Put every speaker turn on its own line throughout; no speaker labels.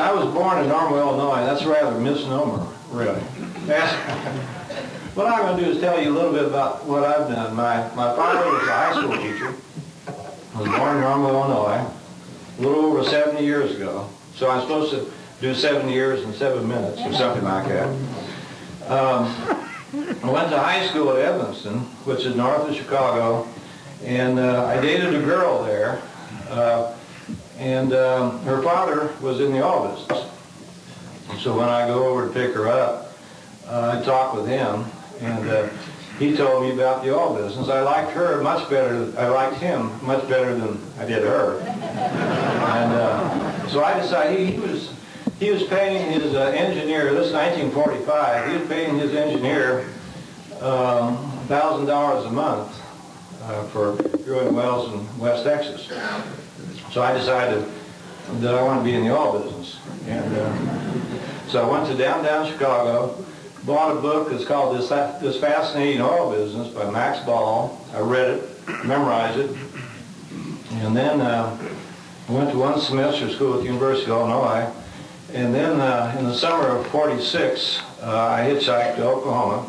I was born in Normal, Illinois. That's a rather misnomer, really. What I'm going to do is tell you a little bit about what I've done. My father was a high school teacher. I was born in Normal, Illinois, a little over 70 years ago. So I'm supposed to do 7 years and 7 minutes or something like that. I went to high school at Evanston, which is north of Chicago, and I dated a girl there. Her father was in the oil business. So when I go over to pick her up, I talked with him, and he told me about the oil business. I liked her much better. I liked him much better than I did her. And so I decided he was paying his engineer. This is 1945. He was paying his engineer $1,000 a month for drilling wells in West Texas. So I decided that I wanted to be in the oil business. And so I went to downtown Chicago, bought a book that's called This Fascinating Oil Business by Max Ball. I read it, memorized it, and then I went to one semester of school at the University of Illinois. And then in the summer of '46, I hitchhiked to Oklahoma,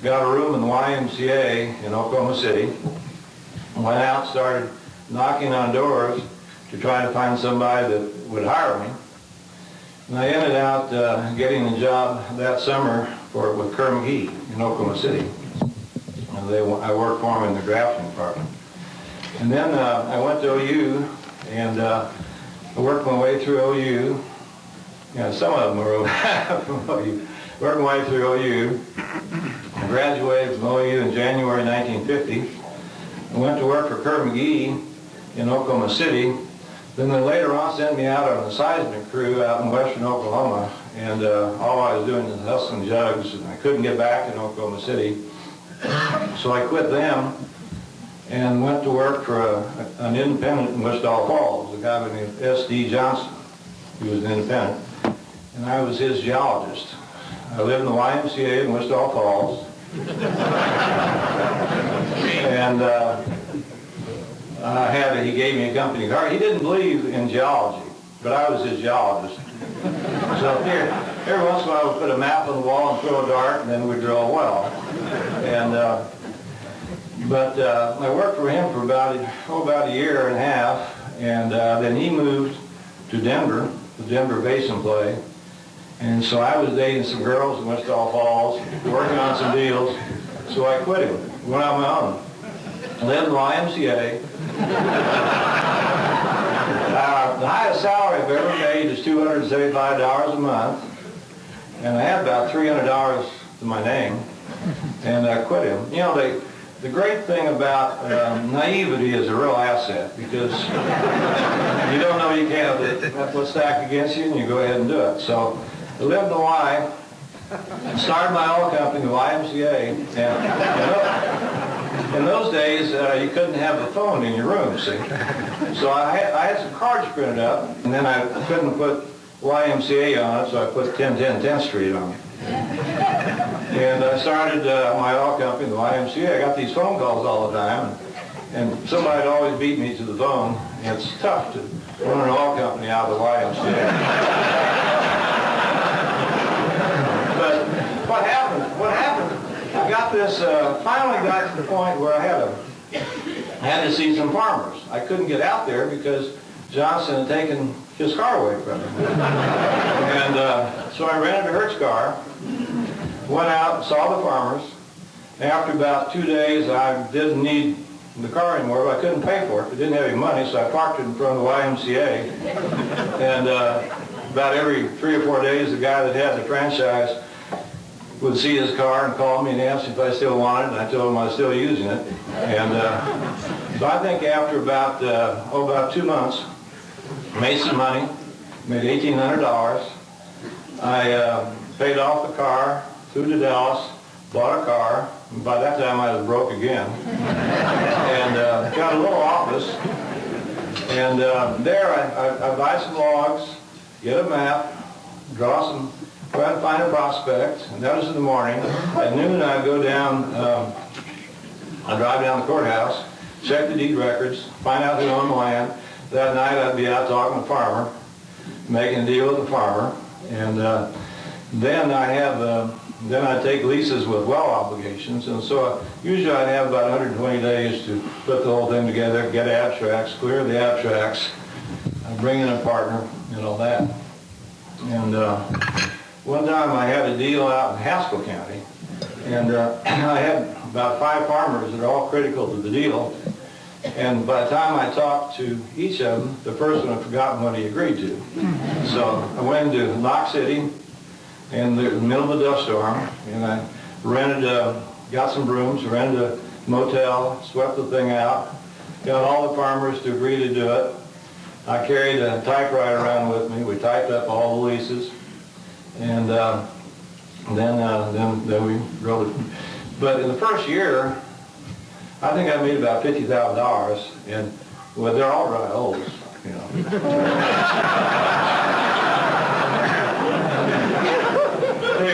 got a room in the YMCA in Oklahoma City, went out, started knocking on doors to try to find somebody that would hire me. And I ended out getting a job that summer with Kerr McGee in Oklahoma City. And I worked for him in the drafting department. And then I went to OU, and I worked my way through OU. Yeah, some of them were from OU. Worked my way through OU. I graduated from OU in January 1950. I went to work for Kerr McGee in Oklahoma City. Then they later on sent me out on a seismic crew out in western Oklahoma, and all I was doing was hustling jugs, and I couldn't get back in Oklahoma City. So I quit them and went to work for an independent in Wichita Falls, a guy named S.D. Johnson. He was an independent, and I was his geologist. I lived in the YMCA in Wichita Falls. And he gave me a company car. He didn't believe in geology, but I was his geologist. So every once in a while I would put a map on the wall and throw a dart, and then we'd drill a well. And I worked for him for about a year and a half, and then he moved to Denver, the Denver Basin play. And so I was dating some girls in Wichita Falls, working on some deals, so I quit him, went on my own. I lived in the YMCA. The highest salary I've ever made is $275 a month, and I had about $300 to my name, and I quit him. You know, the great thing about naivety is a real asset, because you don't know you can't have what's stacked against you, and you go ahead and do it. So I lived in the Y, started my oil company, the YMCA, and in those days, you couldn't have a phone in your room, see? So I had some cards printed up, and then I couldn't put YMCA on it, so I put 1010 10th Street on it. And I started my oil company, the YMCA. I got these phone calls all the time, and somebody would always beat me to the phone. And it's tough to run an oil company out of the YMCA. But what happened? I got this, finally got to the point where I had to see some farmers. I couldn't get out there because Johnson had taken his car away from me. And so I rented a Hertz car, went out and saw the farmers. After about 2 days, I didn't need the car anymore, but I couldn't pay for it. I didn't have any money, so I parked it in front of the YMCA. And about every 3 or 4 days, the guy that had the franchise would see his car and call me and ask if I still wanted it, and I told him I was still using it. And so I think after about 2 months, made some money, made $1,800. I paid off the car, flew to Dallas, bought a car, and by that time I was broke again. And got a little office, and there I buy some logs, get a map, try to find a prospect, and that was in the morning. At noon I'd go down, I'd drive down the courthouse, check the deed records, find out who owned the land. That night I'd be out talking to the farmer. making a deal with the farmer, and then I take leases with well obligations, and so usually I'd have about 120 days to put the whole thing together, get abstracts, clear the abstracts, bring in a partner, and all that. And one time I had a deal out in Haskell County, and I had about 5 farmers that are all critical to the deal. And by the time I talked to each of them, the first one had forgotten what he agreed to. So I went into Knox City in the middle of a dust storm, and I got some brooms, rented a motel, swept the thing out, got all the farmers to agree to do it. I carried a typewriter around with me. We typed up all the leases, and then we wrote it. But in the first year, I think I made about $50,000, and well, they're all right olds, you know.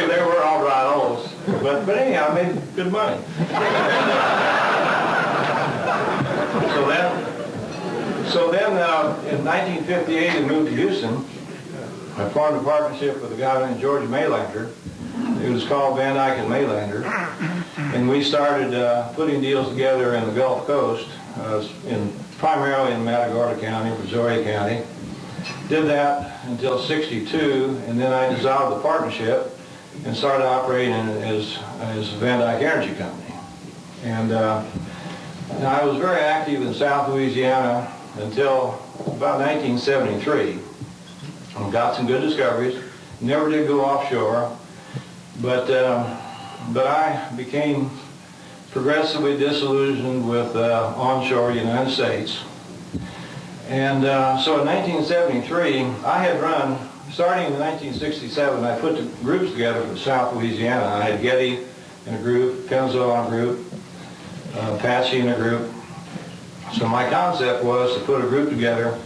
they were all right olds, but anyhow, I made good money. So then in 1958, I moved to Houston. I formed a partnership with a guy named George Maylander. It was called Van Dyke and Maylander. And we started putting deals together in the Gulf Coast, primarily in Matagorda County, Brazoria County. Did that until '62, and then I dissolved the partnership and started operating as Van Dyke Energy Company. And I was very active in South Louisiana until about 1973. I got some good discoveries. Never did go offshore, but I became progressively disillusioned with onshore United States. And so in 1973, I had run, starting in 1967, I put the groups together for South Louisiana. I had Getty in a group, Pennzoil in a group, Apache in a group. So my concept was to put a group together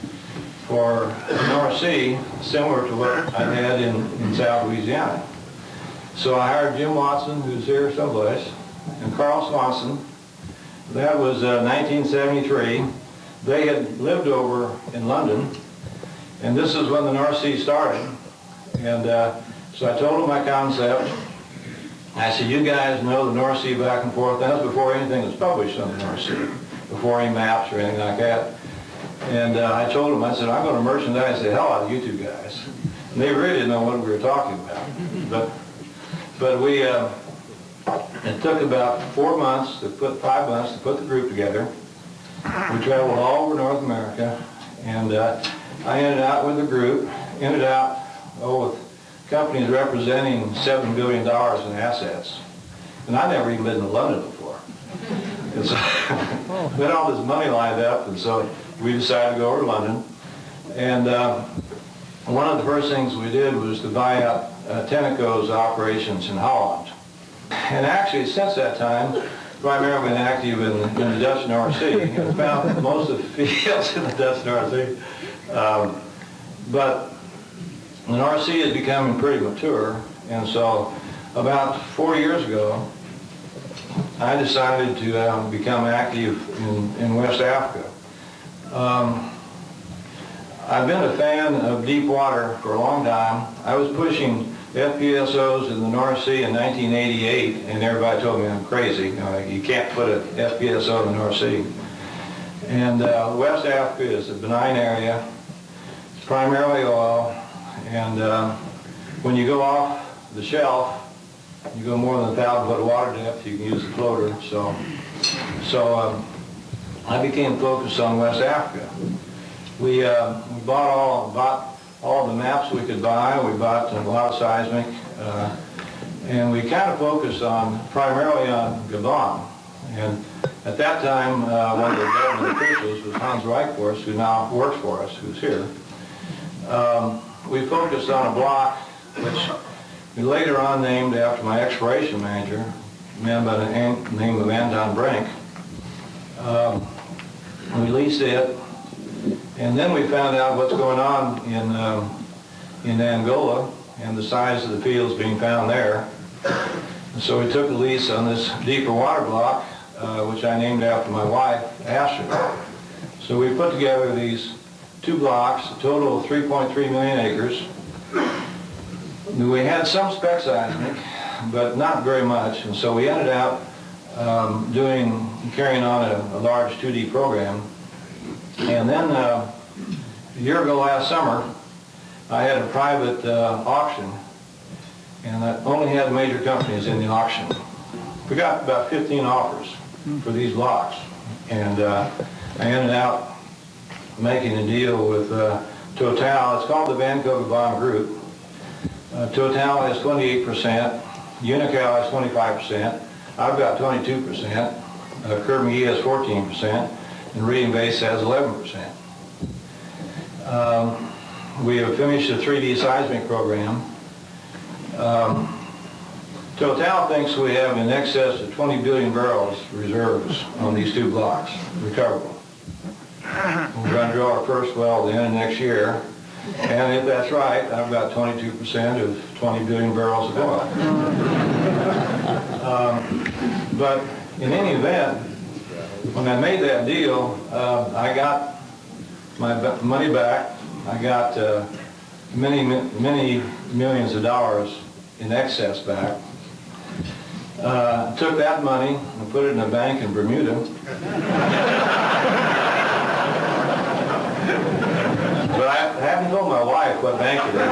for the North Sea, similar to what I had in South Louisiana. So I hired Jim Watson, who's here someplace, and Carl Swanson. That was 1973. They had lived over in London, and this is when the North Sea started. And so I told them my concept. I said, you guys know the North Sea back and forth. That was before anything was published on the North Sea, before any maps or anything like that. And I told them, I said, I'm going to merchandise the hell out of you two guys. And they really didn't know what we were talking about. But we, it took about 4 months, 5 months to put the group together. We traveled all over North America, and I ended out with the group, with companies representing $7 billion in assets. And I'd never even been to London before. And so we had all this money lined up, and so we decided to go over to London. And one of the first things we did was to buy out Tenneco's operations in Holland. And actually, since that time, primarily been active in the Dutch North Sea. I found most of the fields in the Dutch North Sea. But the North Sea is becoming pretty mature, and so about 4 years ago, I decided to become active in West Africa. I've been a fan of deep water for a long time. I was pushing FPSOs in the North Sea in 1988, and everybody told me I'm crazy. You can't put an FPSO in the North Sea. And West Africa is a benign area. It's primarily oil, and when you go off the shelf, you go more than 1,000-foot water depth, you can use the floater. So I became focused on West Africa. We bought all the maps we could buy. We bought a lot of seismic, and we kind of focused primarily on Gabon. And at that time, one of the government officials was Hans Reichhorst, who now works for us, who's here. We focused on a block which we later on named after my exploration manager, a man by the name of Anton Brink. We leased it, and then we found out what's going on in Angola and the size of the fields being found there. And so we took a lease on this deeper water block, which I named after my wife, Asher. So we put together these 2 blocks, a total of 3.3 million acres. We had some spec seismic, but not very much, and so we ended up carrying on a large 2D program. And then a year ago last summer, I had a private auction, and I only had major companies in the auction. We got about 15 offers for these blocks, and I ended up making a deal with Total. It's called the Vancouver Bond Group. Total has 28%, Unocal has 25%, I've got 22%, Kerr-McGee has 14%, and Reading Base has 11%. We have finished a 3D seismic program. Total thinks we have in excess of 20 billion barrels reserves on these 2 blocks, recoverable. We're going to drill our first well at the end of next year, and if that's right, I've got 22% of 20 billion barrels of oil. But in any event, when I made that deal, I got my money back. I got many millions of dollars in excess back. Took that money and put it in a bank in Bermuda. But I haven't told my wife what bank it is.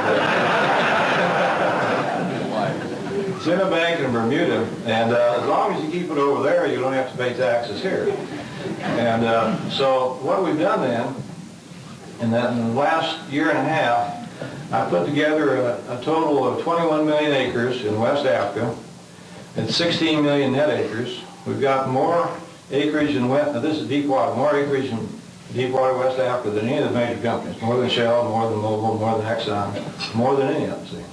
It's in a bank in Bermuda, and as long as you keep it over there, you don't have to pay taxes here. And so what we've done then, in the last year and a half, I put together a total of 21 million acres in West Africa. It's 16 million net acres. We've got more acreage in this is deep water, more acreage in deep water West Africa than any of the major companies. More than Shell, more than Mobil, more than Exxon, more than any of them. See?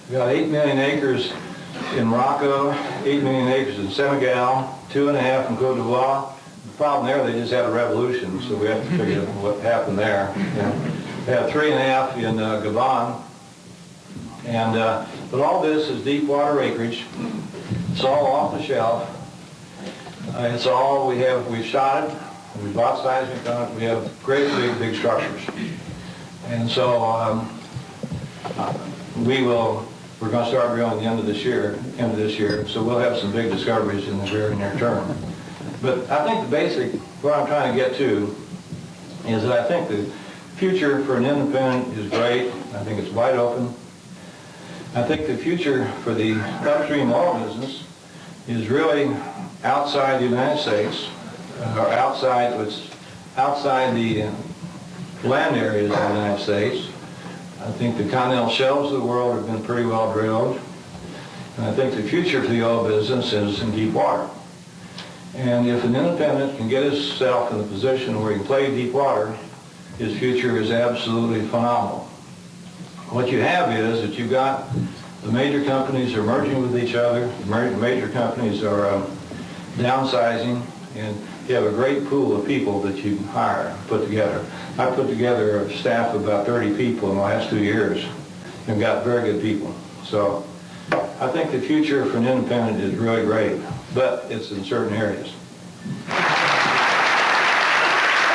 We've got 8 million acres in Morocco, 8 million acres in Senegal, 2.5 in Cote d'Ivoire. The problem there, they just had a revolution, so we have to figure out what happened there. They have 3.5 in Gabon. And, but all this is deep water acreage. It's all off the shelf. It's all we have. We've shot it. We bought seismic on it. We have great big structures. And so we're going to start drilling the end of this year. So we'll have some big discoveries in the very near term. But I think the basic, what I'm trying to get to, is that I think the future for an independent is great. I think it's wide open. I think the future for the upstream oil business is really outside the United States, or outside the land areas of the United States. I think the continental shelves of the world have been pretty well drilled. And I think the future for the oil business is in deep water. And if an independent can get himself in the position where he can play deep water, his future is absolutely phenomenal. What you have is that you've got the major companies are merging with each other, the major companies are downsizing, and you have a great pool of people that you can hire, put together. I put together a staff of about 30 people in the last 2 years and got very good people. So I think the future for an independent is really great, but it's in certain areas.